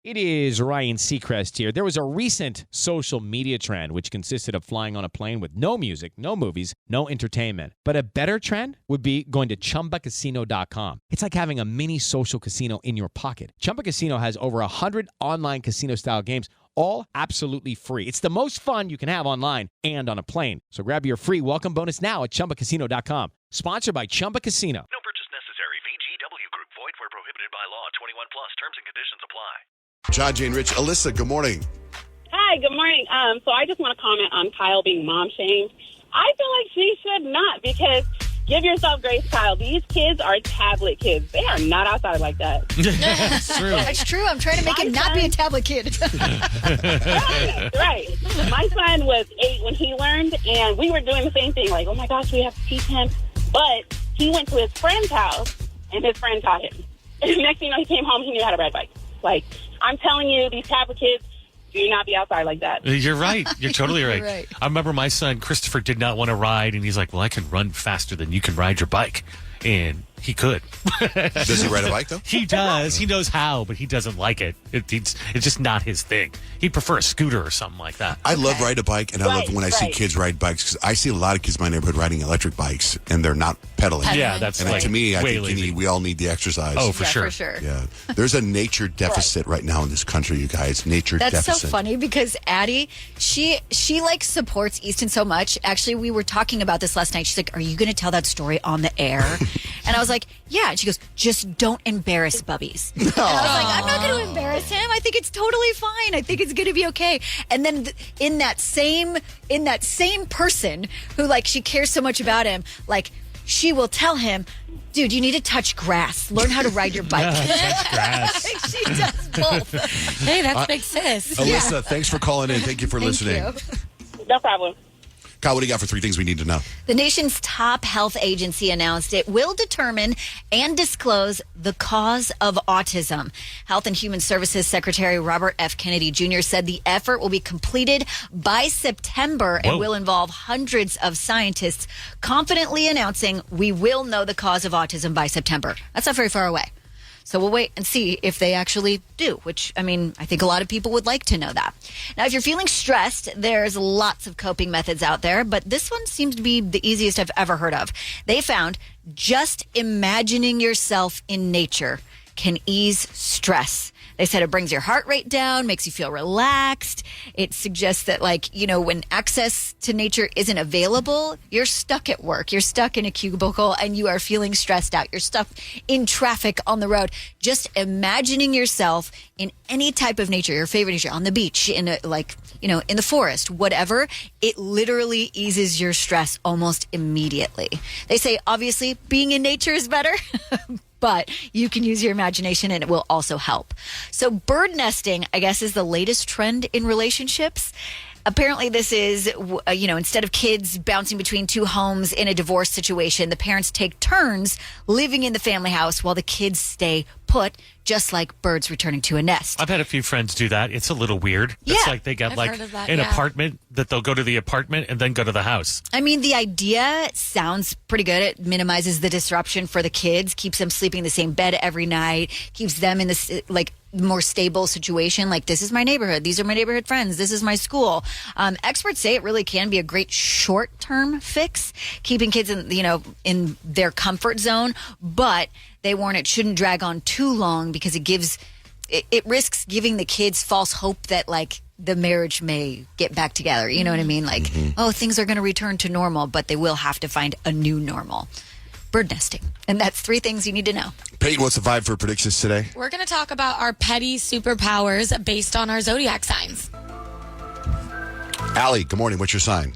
It is Ryan Seacrest here. There was a recent social media trend which consisted of flying on a plane with no music, no movies, no entertainment. But a better trend would be going to ChumbaCasino.com. It's like having a mini social casino in your pocket. Chumba Casino has over 100 online casino-style games, all absolutely free. It's the most fun you can have online and on a plane. So grab your free welcome bonus now at ChumbaCasino.com. Sponsored by Chumba Casino. No purchase necessary. VGW Group. Void where prohibited by law. 21 plus. Terms and conditions apply. John, Jane, Rich, Alyssa, good morning. Hi, good morning. So I just want to comment on Kyle being mom shamed. I feel like she should not, because give yourself grace, Kyle. These kids are tablet kids. They are not outside like that. That's true. That's true. I'm trying to make him not be a tablet kid. Right. My son was 8 when he learned, and we were doing the same thing. Like, oh my gosh, we have to teach him. But he went to his friend's house, and his friend taught him. And next thing you know, he came home, he knew how to ride a bike. Like, I'm telling you, these tablet kids do not be outside like that. You're right. You're totally right. You're right. I remember my son, Christopher, did not want to ride, and he's like, well, I can run faster than you can ride your bike. And he could. Does he ride a bike, though? He does. He knows how, but he doesn't like it. It's just not his thing. He'd prefer a scooter or something like that. I love riding a bike, and I love when I see kids ride bikes, because I see a lot of kids in my neighborhood riding electric bikes, and they're not pedaling. Yeah, that's and like to me, I way think lazy. we all need the exercise. Oh, for Yeah, sure. for sure. Yeah. There's a nature deficit right now in this country, you guys. Nature That's deficit. so funny because Addie, she like supports Easton so much. Actually, we were talking about this last night. She's like, "Are you going to tell that story on the air?" And I was like, "Yeah." And she goes, "Just don't embarrass Bubbies." And I was like, "I'm not going to embarrass him. I think it's totally fine. I think it's going to be okay." And then in that same person who, like, she cares so much about him, like, she will tell him, dude, you need to touch grass. Learn how to ride your bike. Touch grass. She does both. Hey, that's big sis. Alyssa, thanks for calling in. Thank you for listening. You. No problem. Kyle, what do you got for 3 things we need to know? The nation's top health agency announced it will determine and disclose the cause of autism. Health and Human Services Secretary Robert F. Kennedy Jr. said the effort will be completed by September and will involve hundreds of scientists, confidently announcing we will know the cause of autism by September. That's not very far away. So we'll wait and see if they actually do, which, I mean, I think a lot of people would like to know that. Now, if you're feeling stressed, there's lots of coping methods out there, but this one seems to be the easiest I've ever heard of. They found just imagining yourself in nature can ease stress. They said it brings your heart rate down, makes you feel relaxed. It suggests that, like, you know, when access to nature isn't available, you're stuck at work, you're stuck in a cubicle, and you are feeling stressed out. You're stuck in traffic on the road. Just imagining yourself in any type of nature, your favorite nature, on the beach, in a, like, you know, in the forest, whatever, it literally eases your stress almost immediately. They say, obviously, being in nature is better. But you can use your imagination and it will also help. So bird nesting, I guess, is the latest trend in relationships. Apparently, this is, instead of kids bouncing between 2 homes in a divorce situation, the parents take turns living in the family house while the kids stay put, just like birds returning to a nest. I've had a few friends do that. It's a little weird. Yeah. It's like they got I've heard of that, an yeah. apartment that they'll go to the apartment and then go to the house. I mean, the idea sounds pretty good. It minimizes the disruption for the kids, keeps them sleeping in the same bed every night, keeps them in this, like, more stable situation. Like, this is my neighborhood. These are my neighborhood friends. This is my school. Experts say it really can be a great short-term fix, keeping kids in their comfort zone. But they warn it shouldn't drag on too long because it risks giving the kids false hope that, like, the marriage may get back together. You know what I mean? Like, oh, things are going to return to normal, but they will have to find a new normal. Bird nesting. And that's 3 things you need to know. Payton, what's the vibe for predictions today? We're going to talk about our petty superpowers based on our zodiac signs. Allie, good morning. What's your sign?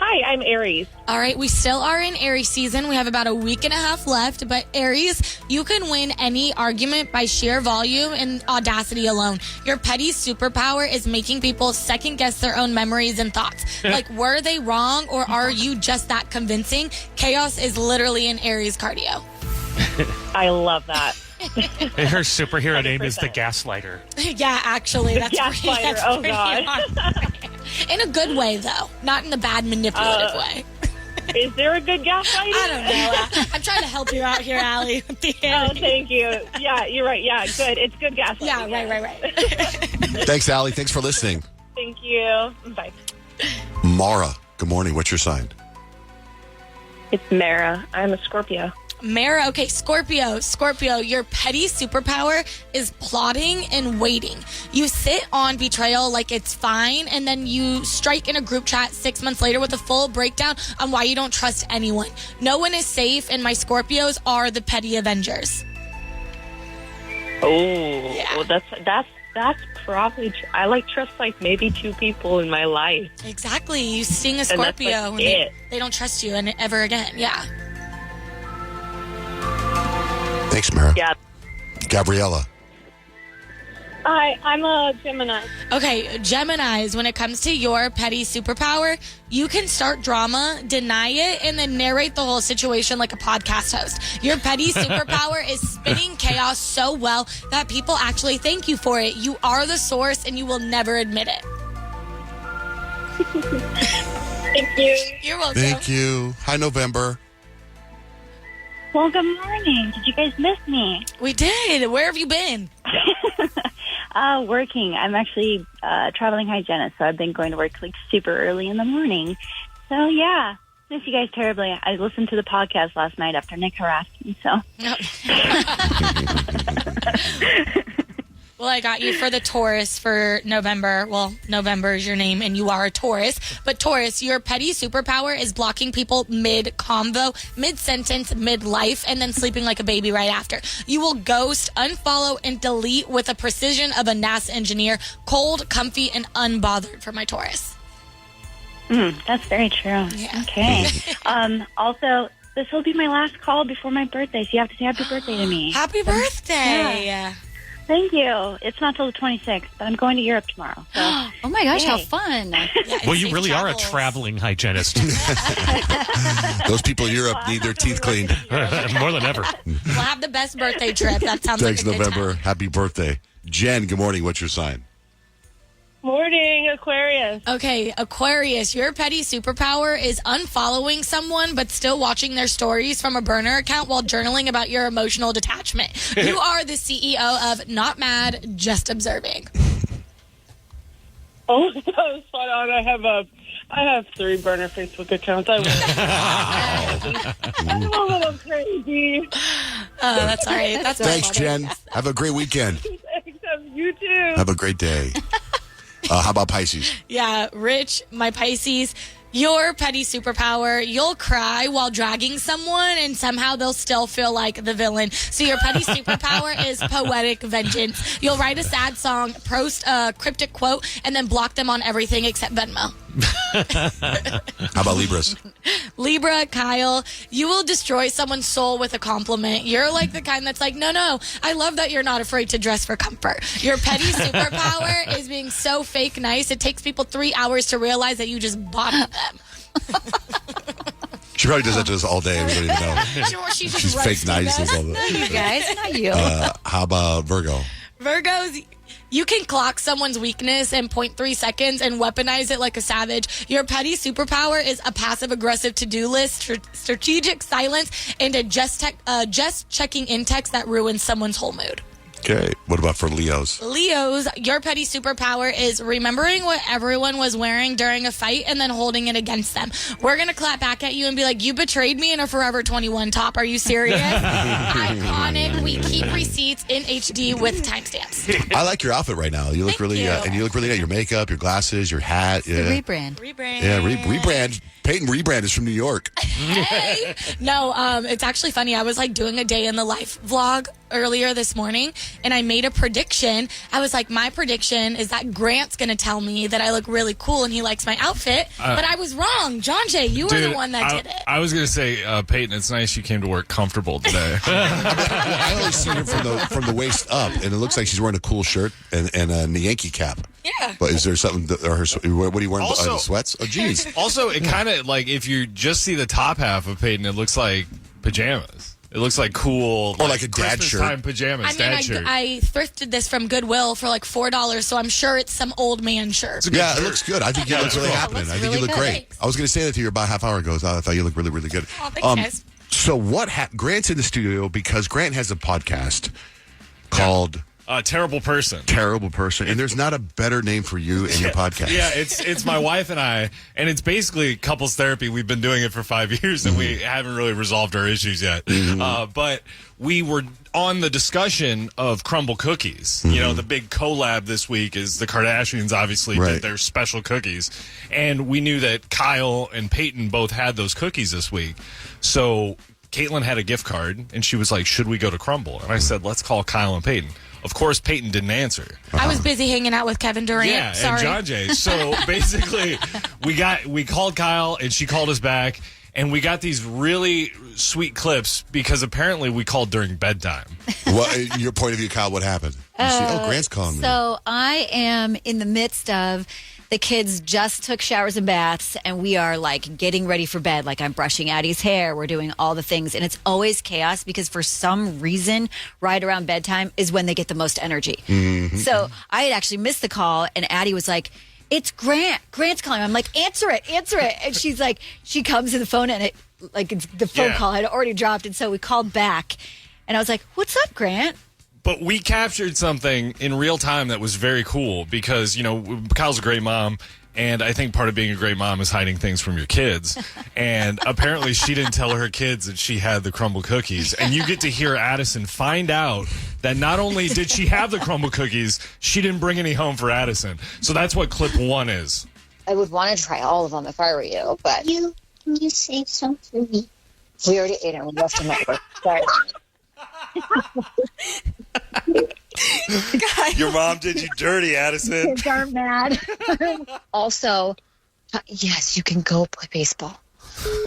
Hi, I'm Aries. All right, we still are in Aries season. We have about a week and a half left, but Aries, you can win any argument by sheer volume and audacity alone. Your petty superpower is making people second guess their own memories and thoughts. Like, were they wrong or are you just that convincing? Chaos is literally an Aries cardio. I love that. Her superhero name is the Gaslighter. Yeah, actually, that's Gaslighter, oh, God. In a good way, though, not in a bad manipulative way. Is there a good gaslighting? I don't know. I'm trying to help you out here, Allie. With the Oh, thank you. Yeah, you're right. Yeah, good. It's good gaslighting. Yeah, right. Thanks, Allie. Thanks for listening. Thank you. Bye. Mara, good morning. What's your sign? It's Mara. I'm a Scorpio. Mara, okay, Scorpio, your petty superpower is plotting and waiting. You sit on betrayal like it's fine, and then you strike in a group chat 6 months later with a full breakdown on why you don't trust anyone. No one is safe, and my Scorpios are the petty Avengers. Oh, Yeah. well, that's probably true. I trust maybe 2 people in my life. Exactly. You sting a And that's, Scorpio, and it. they don't trust you and ever again. Yeah. Thanks, Mara. Yeah. Gabriella. Hi, I'm a Gemini. Okay, Geminis, when it comes to your petty superpower, you can start drama, deny it, and then narrate the whole situation like a podcast host. Your petty superpower is spinning chaos so well that people actually thank you for it. You are the source, and you will never admit it. Thank you. You're welcome. Thank you. Hi, November. Well, good morning. Did you guys miss me? We did. Where have you been? Working. I'm actually a traveling hygienist, so I've been going to work super early in the morning. So, yeah, miss you guys terribly. I listened to the podcast last night after Nick harassed me, so. Well, I got you for the Taurus for November. Well, November is your name, and you are a Taurus. But Taurus, your petty superpower is blocking people mid-convo, mid-sentence, mid-life, and then sleeping like a baby right after. You will ghost, unfollow, and delete with the precision of a NASA engineer. Cold, comfy, and unbothered for my Taurus. That's very true. Yeah. Okay. Also, this will be my last call before my birthday, so you have to say happy birthday to me. Happy birthday! Yeah. Thank you. It's not till the 26th, but I'm going to Europe tomorrow. So. Oh my gosh, how Yay. fun. Well, you really are a traveling hygienist. Those people in Europe need their teeth cleaned. More than ever. We'll have the best birthday trip. That sounds Thanks, like a good November. time. Happy birthday. Jen, good morning. What's your sign? Morning, Aquarius. Okay, Aquarius, your petty superpower is unfollowing someone but still watching their stories from a burner account while journaling about your emotional detachment. You are the CEO of Not Mad, Just Observing. Oh, that was spot on. I have 3 burner Facebook accounts. I'm a little crazy. Oh, that's all right. That's Thanks, my Jen. Have a great weekend. You too. Have a great day. How about Pisces? Yeah, Rich, my Pisces, your petty superpower, you'll cry while dragging someone and somehow they'll still feel like the villain. So your petty superpower is poetic vengeance. You'll write a sad song, post a cryptic quote, and then block them on everything except Venmo. How about Libras? Libra, Kyle, you will destroy someone's soul with a compliment. You're like the kind that's like, no, I love that you're not afraid to dress for comfort. Your petty superpower is being so fake nice. It takes people 3 hours to realize that you just bottomed them. She probably does that to us all day. We don't even know. She's She's fake nice. us. You guys, not you. How about Virgo? Virgos, you can clock someone's weakness in 0.3 seconds and weaponize it like a savage. Your petty superpower is a passive-aggressive to-do list, strategic silence, and a just checking in text that ruins someone's whole mood. Okay. What about for Leos? Leos, your petty superpower is remembering what everyone was wearing during a fight and then holding it against them. We're going to clap back at you and be like, you betrayed me in a Forever 21 top. Are you serious? Iconic. We keep receipts in HD with timestamps. I like your outfit right now. You look Thank really, you. And you look really nice. Your makeup, your glasses, your hat. The Yeah. rebrand. Yeah, rebrand. Payton Rebrand is from New York. Hey. No, it's actually funny. I was like doing a day in the life vlog earlier this morning and I made a prediction. I was like, my prediction is that Grant's going to tell me that I look really cool and he likes my outfit. But I was wrong. John Jay, you were the one that did it. I was going to say, Peyton, it's nice you came to work comfortable today. I only see her from the waist up, and it looks like she's wearing a cool shirt and a Yankee cap. Yeah. But is there something? What are you wearing? Also- Sweats? Oh, jeans. Also, it kind of, like, if you just see the top half of Peyton, it looks like pajamas. It looks like cool, like a dad shirt. Christmas time pajamas, dad shirt. I thrifted this from Goodwill for like $4, so I'm sure it's some old man shirt. Yeah, it looks good. I think you look really happening. I think you look great. Thanks. I was going to say that to you about a half hour ago. I thought you looked really, really good. Oh, thanks, guys. So what Grant's in the studio because Grant has a podcast called Terrible Person. Terrible Person. And there's not a better name for you in your podcast. Yeah, it's my wife and I, and it's basically couples therapy. We've been doing it for 5 years, and we haven't really resolved our issues yet. But we were on the discussion of crumble cookies. You know, the big collab this week is the Kardashians obviously did their special cookies. And we knew that Kyle and Payton both had those cookies this week. So Caitlin had a gift card, and she was like, should we go to Crumble? And I said, let's call Kyle and Payton. Of course, Payton didn't answer. I was busy hanging out with Kevin Durant. Yeah, Sorry. and John Jay. So basically, we called Kyle, and she called us back, and we got these really sweet clips because apparently we called during bedtime. What, your point of view, Kyle, what happened? You see, Grant's calling me. So I am in the midst of the kids just took showers and baths, and we are like getting ready for bed. Like I'm brushing Addie's hair. We're doing all the things. And it's always chaos because for some reason, right around bedtime is when they get the most energy. So I had actually missed the call, and Addie was like, it's Grant. Grant's calling. I'm like, answer it. And she's like, she comes to the phone, and the phone call had already dropped. And so we called back, and I was like, what's up, Grant? But we captured something in real time that was very cool because, you know, Kyle's a great mom, and I think part of being a great mom is hiding things from your kids. And apparently she didn't tell her kids that she had the crumble cookies. And you get to hear Addison find out that not only did she have the crumble cookies, she didn't bring any home for Addison. So that's what clip 1 is. I would want to try all of them if I were you, but... Can you save some for me? We already ate it. We left them at work. Sorry. Your mom did you dirty, Addison. Kids are mad. Also, yes, you can go play baseball.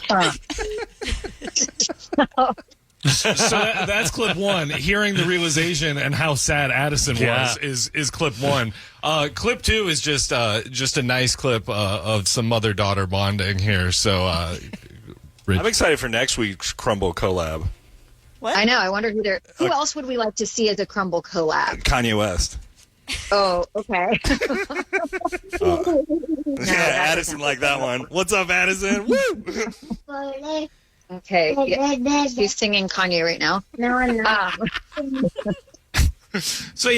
So that's clip 1. Hearing the realization and how sad Addison was is clip 1. Clip 2 is just a nice clip of some mother-daughter bonding here. So I'm excited for next week's Crumble collab. What? I know. I wonder who else would we like to see as a Crumble collab? Kanye West. Oh, okay. Addison liked that one. What's up, Addison? Woo! Okay. Yeah. He's singing Kanye right now. No, I'm not. So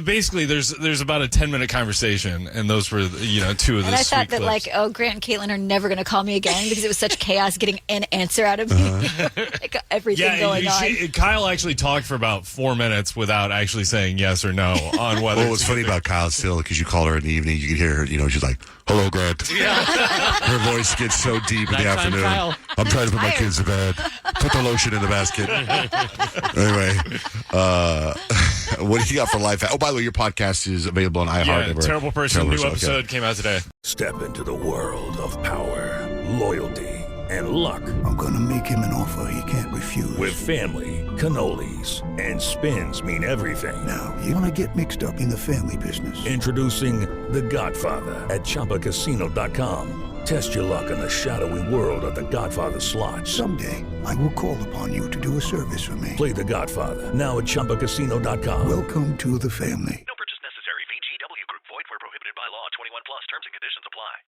basically there's about a 10-minute conversation, and those were 2 of the And I sweet thought that clips. Grant and Caitlin are never going to call me again because it was such chaos getting an answer out of me. Like everything going on. Kyle actually talked for about 4 minutes without actually saying yes or no on whether. What was funny about Kyle still, because you called her in the evening, you could hear her, she's like, hello, Grant. Her voice gets so deep in the afternoon. Kyle. I'm trying to put my kids to bed. Put the lotion in the basket. Anyway, what do you got for life? Oh, by the way, your podcast is available on iHeart. Terrible Person. New episode came out today. Step into the world of power, loyalty, and luck. I'm going to make him an offer he can't refuse. With family, cannolis, and spins mean everything. Now, you want to get mixed up in the family business. Introducing The Godfather at ChumbaCasino.com. Test your luck in the shadowy world of The Godfather slot. Someday, I will call upon you to do a service for me. Play The Godfather now at ChumbaCasino.com. Welcome to the family.